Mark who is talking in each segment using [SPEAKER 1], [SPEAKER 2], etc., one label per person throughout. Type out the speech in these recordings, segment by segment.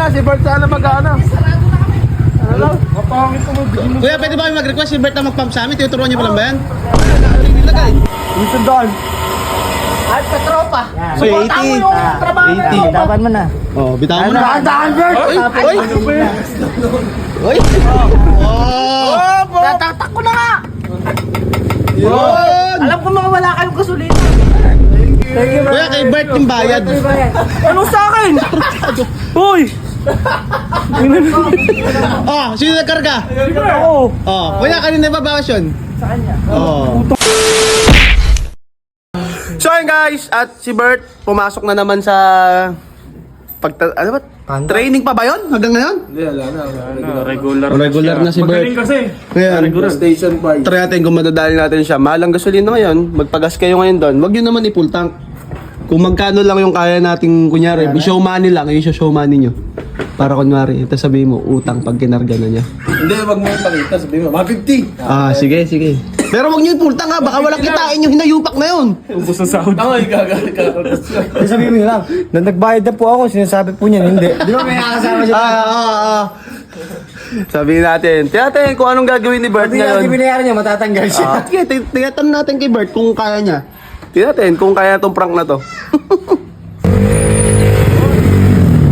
[SPEAKER 1] sana, si Bert sana mag-ano. Ano? Mapangit ko mo.
[SPEAKER 2] Kuya, pwede ba kami mag-request si Bert na mag-pump sa amin? Tinuturuan niyo pa lang ba yan?
[SPEAKER 1] Dito doon.
[SPEAKER 3] At sa tropa.
[SPEAKER 2] So, 80.
[SPEAKER 3] Trabaho
[SPEAKER 2] 80.
[SPEAKER 4] Dapat mo na.
[SPEAKER 2] Oh, bitawan mo na.
[SPEAKER 1] Daan, Bert!
[SPEAKER 2] Uy! Uy! Uy! Oh!
[SPEAKER 3] Tatatak ko na nga.
[SPEAKER 2] Yun!
[SPEAKER 3] Alam ko mga wala kayong gasolina.
[SPEAKER 2] Kuya, kay Bert yung bayad.
[SPEAKER 3] Ano sa akin? Uy!
[SPEAKER 2] Oh, sino nagkarga?
[SPEAKER 3] Ako.
[SPEAKER 2] Oh, kuya, kanina babawas yun?
[SPEAKER 3] Sa kanya.
[SPEAKER 2] Oh. So yun guys, at si Bert pumasok na naman sa ano ba? Training pa ba yun? Hanggang ngayon?
[SPEAKER 1] Hindi, wala na. Regular.
[SPEAKER 2] Regular na si Bert.
[SPEAKER 1] Magaling kasi.
[SPEAKER 2] Ngayon,
[SPEAKER 1] Station 5.
[SPEAKER 2] try natin kung madadali natin siya. Mahal ang gasolina ngayon, magpagas kayo ngayon doon. Wag yun naman i-full tank. Kung magkano lang yung kaya nating, kunyari, show money lang, yung show money nyo. Para kunwari, ito sabihin mo, utang pag kinarga na niya.
[SPEAKER 1] Hindi, wag mo pakita. Sabihin mo, 150.
[SPEAKER 2] Sige, sige. Pero wag nyo yung full tank ha, baka walang kitain yung hinayupak na yun.
[SPEAKER 1] Ubus ang sahod. Tama, igagalit ka.
[SPEAKER 4] Sabihin mo lang, nung nagbayad na po ako, sinasabi po niya, hindi. Di ba may nakasama siya?
[SPEAKER 2] Sabihin natin, tingnan kung anong gagawin ni Bert
[SPEAKER 4] Hindi natin
[SPEAKER 2] ngayon.
[SPEAKER 4] binayaran niya, matatanggal siya.
[SPEAKER 2] Sige, tingnan natin kay Bert kung kaya niya. Tingnan natin kung kaya tong prank na to.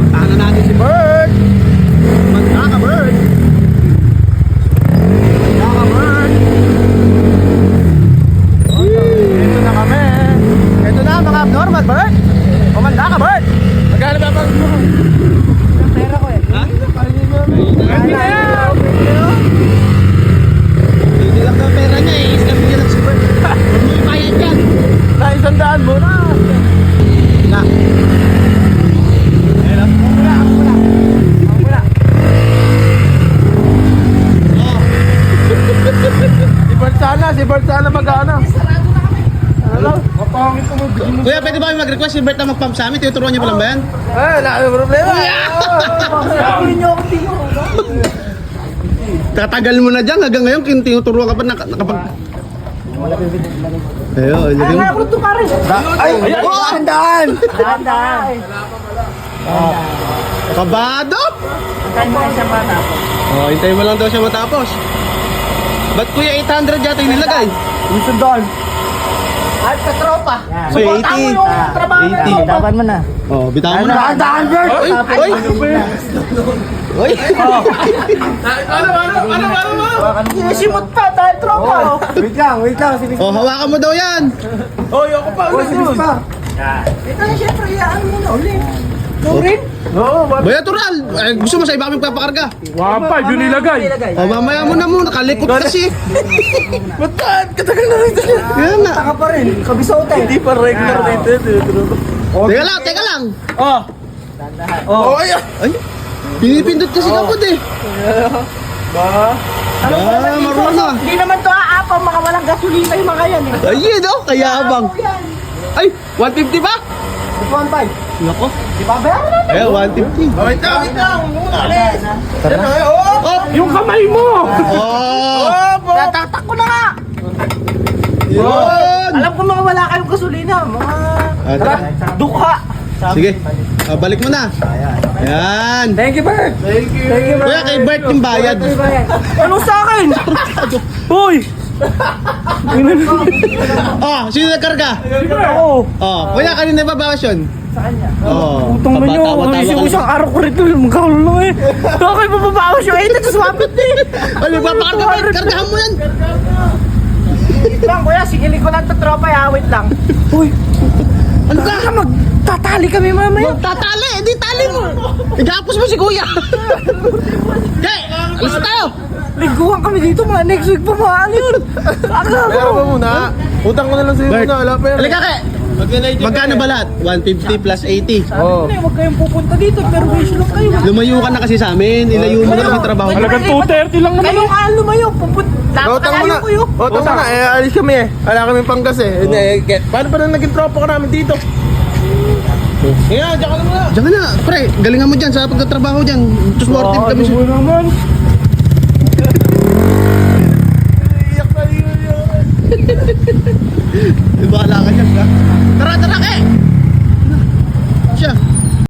[SPEAKER 2] Puntahan na natin si Bert. Manda ka, Bert. Manda ka, Bert. Ito na kami. Ito na mga abnormal, Bert. Kumanda ka, Bert. Magkano ba pag...
[SPEAKER 3] Pera ko eh.
[SPEAKER 2] Ha? Hindi lang daw pera niya eh. Isang niya lang si Bert. Huwag mo ibayad yan.
[SPEAKER 1] Na, 100 mo na.
[SPEAKER 2] Na.
[SPEAKER 1] Si Bert sana mag-ano. Ano? Mapangit ko mo.
[SPEAKER 2] Kuya, pwede ba kami mag-request si Bert na mag-pump sa amin? Tinuturuan niyo pa lang ba yan?
[SPEAKER 1] Wala kang problema.
[SPEAKER 3] Sabihin niyo ako tiyo.
[SPEAKER 2] Tatagal mo na dyan. Hanggang ngayon, tinuturuan ka pa nakapag... Ayun, ilagay mo.
[SPEAKER 3] Kaya ko ito pa rin.
[SPEAKER 1] Ay!
[SPEAKER 4] Handaan!
[SPEAKER 3] Dahan-dahan.
[SPEAKER 2] Kabado!
[SPEAKER 3] Antayin mo kayo siya matapos.
[SPEAKER 2] Oh, hintayin mo lang daw siya matapos. Ba't kuya 800 yata yung nilagay?
[SPEAKER 4] Dito doon.
[SPEAKER 3] At sa tropa.
[SPEAKER 2] So, 80.
[SPEAKER 3] Suportahan mo yung trabaho ng
[SPEAKER 2] 80.
[SPEAKER 3] tropa.
[SPEAKER 4] Dapat mo na.
[SPEAKER 2] Oh, bitawan mo na.
[SPEAKER 4] Handaan, Bert!
[SPEAKER 2] Uy! Uy! Uy!
[SPEAKER 3] Sinisimot pa dahil tropa. oh.
[SPEAKER 4] Wait lang. Sinis
[SPEAKER 2] Oh, hawakan mo daw yan.
[SPEAKER 1] Oh, ako pa.
[SPEAKER 4] pa.
[SPEAKER 3] Ito na siyempre, iyaan mo na ulit. Turin?
[SPEAKER 1] Oo,
[SPEAKER 2] Baya tural. Gusto mo sa iba kami papakarga.
[SPEAKER 1] wapay, yun nilagay.
[SPEAKER 2] Oh, mamaya mo na muna. Kalikot kasi.
[SPEAKER 1] Ba't ba? Katagal na rin.
[SPEAKER 2] Kaya nga.
[SPEAKER 4] Taka pa rin. Kabisote.
[SPEAKER 1] Hindi pa regular dito.
[SPEAKER 2] Teka lang.
[SPEAKER 1] Oh. Oh, ay.
[SPEAKER 2] Ay, pinipindot kasi kapod eh.
[SPEAKER 1] Ba?
[SPEAKER 2] Marunong na.
[SPEAKER 3] Hindi naman to aapang mga walang gasolina yung mga yan eh.
[SPEAKER 2] Ayun oh, kaya abang.
[SPEAKER 3] Yan.
[SPEAKER 2] Ay, 150 ba?
[SPEAKER 4] 1.5.
[SPEAKER 2] Nako.
[SPEAKER 3] Di ba bayaran natin?
[SPEAKER 2] Eh, 150.
[SPEAKER 1] Wait lang.
[SPEAKER 2] Oh!
[SPEAKER 1] Yung kamay mo!
[SPEAKER 2] Oh!
[SPEAKER 3] Tatatak ko na nga.
[SPEAKER 2] Yun!
[SPEAKER 3] Alam ko mga wala kayong gasolina. Mga
[SPEAKER 2] Tara.
[SPEAKER 3] dukha.
[SPEAKER 2] Sige. Balik mo na. Yan.
[SPEAKER 4] Thank you, Bert!
[SPEAKER 1] Thank you.
[SPEAKER 2] Kuya, kay Bert yung bayad.
[SPEAKER 3] Ano sa akin?
[SPEAKER 1] Uy!
[SPEAKER 2] Oh, sino nagkarga?
[SPEAKER 3] Ako.
[SPEAKER 2] Oh, kuya, kanina babawas yun?
[SPEAKER 3] Sa kanya.
[SPEAKER 2] Oh,
[SPEAKER 3] Utang mo nyo.
[SPEAKER 2] tawa-tawa
[SPEAKER 3] Kasi
[SPEAKER 2] ka
[SPEAKER 3] isang
[SPEAKER 2] lang.
[SPEAKER 3] araw ko rito. Magkakaroon lang eh. Okay, mababawas yung 8 at swapit eh.
[SPEAKER 2] Ay, magpapakarga ba? Kargahan mo yan.
[SPEAKER 3] Wait lang kuya, sigili ko lang ito tropa ya. Wait lang. Uy.
[SPEAKER 2] Ano ka?
[SPEAKER 3] Magtatali kami mamaya.
[SPEAKER 2] Tatali, di tali mo. Igapos mo si kuya. Okay, alis na tayo.
[SPEAKER 3] Lingguhan kami dito mga next week pa mga ano yun.
[SPEAKER 1] Pera ba muna? Utang ko na lang sa'yo
[SPEAKER 2] Bert,
[SPEAKER 1] muna. Wala pera.
[SPEAKER 2] halika ke. Magkano ba lahat? 150 plus 80.
[SPEAKER 1] Oo.
[SPEAKER 3] Sabi ko huwag kayong pupunta dito. Pero wish lang kayo.
[SPEAKER 2] Lumayo ka na kasi sa amin. Ilayo mo na kami trabaho.
[SPEAKER 1] Halagang 230 lang naman.
[SPEAKER 3] Kayo ka lumayo.
[SPEAKER 1] Utang mo na. Utang mo na. Alis kami eh. Wala kami panggas eh. Paano pa na naging tropa ka namin dito? Kaya, diyan ka na muna.
[SPEAKER 2] Diyan ka na, pre. Galingan mo dyan sa pagtatrabaho dyan. Ito sportive kami.
[SPEAKER 1] Ano mo naman? Iyak na yun.
[SPEAKER 2] Bahala ka dyan, ka? Tara, ke!